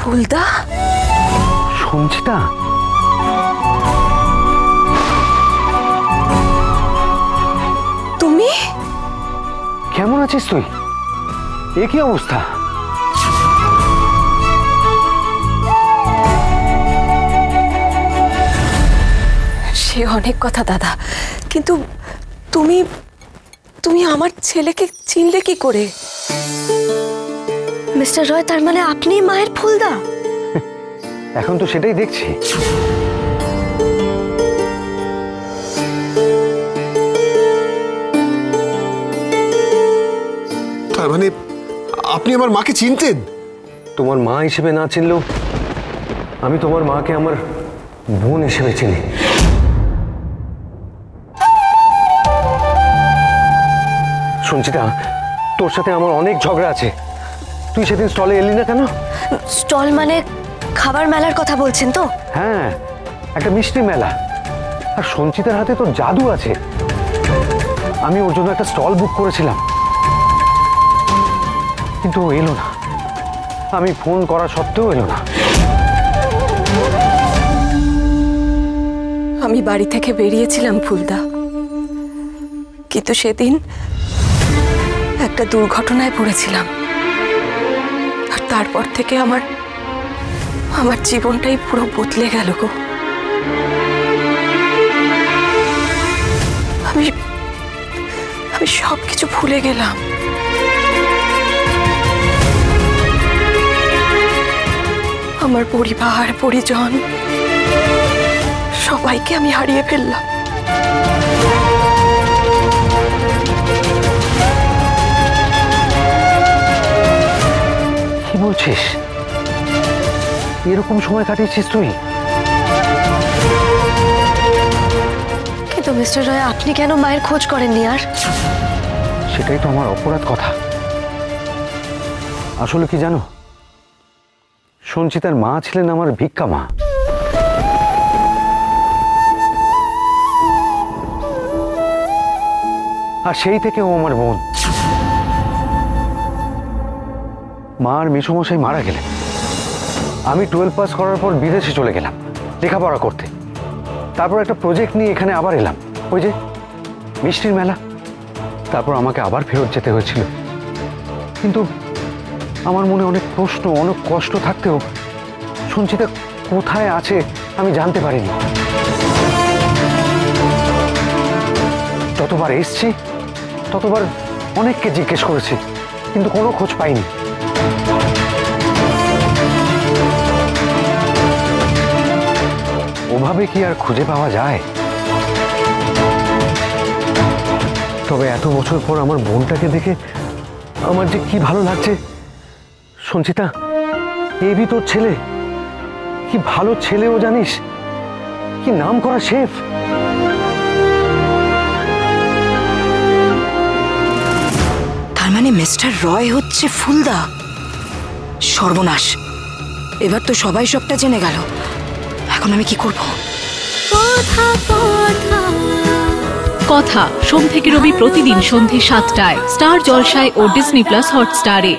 ফুলদা, সঞ্চিতা, তুমি কেমন আছিস তুই? এ কি অবস্থা? সে অনেক কথা দাদা, কিন্তু তুমি তুমি আমার ছেলেকে চিনলে কি করে? মিস্টার রয়, তার মানে আপনি মায়ের ফুলদা? এখন তো সেটাই দেখছি। তার মানে আপনি আমার মাকে চিনতেন? তোমার মা হিসেবে না চিনলেও আমি তোমার মাকে আমার বোন হিসেবে চিনি। সঞ্চিতা, তোর সাথে আমার অনেক ঝগড়া আছে। তুই সেদিন স্টলে এলি না কেন? স্টল মানে খাবার মেলার কথা বলছেন তো? হ্যাঁ, একটা মিষ্টি মেলা। আর সঞ্চিতার হাতে তো জাদু আছে। আমি ওর জন্য একটা স্টল বুক করেছিলাম, কিন্তু ও এলো না। আমি ফোন করা সত্ত্বেও এলো না। আমি বাড়ি থেকে বেরিয়েছিলাম ফুলদা, কিন্তু সেদিন একটা দুর্ঘটনায় পড়েছিলাম। আর তারপর থেকে আমার জীবনটাই পুরো বদলে গেল গো। আমি সবকিছু ভুলে গেলাম। আমার পরিবার, পরিজন সবাইকে আমি হারিয়ে ফেললাম। কি বলছিস? এরকম সময় কাটিয়েছিস তুই? কিন্তু মিস্টার রয়, আপনি কেন মায়ের খোঁজ করেননি? আর সেটাই তো আমার অপরাধ কথা। আসলে কি জানো, সঞ্চিতার মা ছিলেন আমার ভিক্ষা মা। আর সেই থেকে ও আমার বোন। মা আর মেসোমশাই মারা গেলেন। আমি 12 পাস করার পর বিদেশে চলে গেলাম লেখাপড়া করতে। তারপর একটা প্রজেক্ট নিয়ে এখানে আবার এলাম, ওই যে মিষ্টির মেলা। তারপর আমাকে আবার ফেরত যেতে হয়েছিল। কিন্তু আমার মনে অনেক প্রশ্ন, অনেক কষ্ট থাকতেও সঞ্চিতা কোথায় আছে আমি জানতে পারিনি। যতবার এসছি ততবার অনেককে জিজ্ঞেস করেছি, কিন্তু কোনো খোঁজ পাইনি। ওভাবে কি আর খুঁজে পাওয়া যায়? তবে এত বছর পর আমার বোনটাকে দেখে আমার যে কি ভালো লাগছে। সঞ্চিতা, এই বি তোর ছেলে। কি ভালো ছেলেও জানিস, কি নাম করা শেফ। তার মানে মিস্টার রয় হচ্ছে ফুলদা। সর্বনাশ, এবার তো সবাই সবটা জেনে গেল। এখন আমি কি করব? কথা সোম থেকে রবি প্রতিদিন সন্ধ্যে 7টায় স্টার জলসায় ও ডিজনি প্লাস হটস্টারে।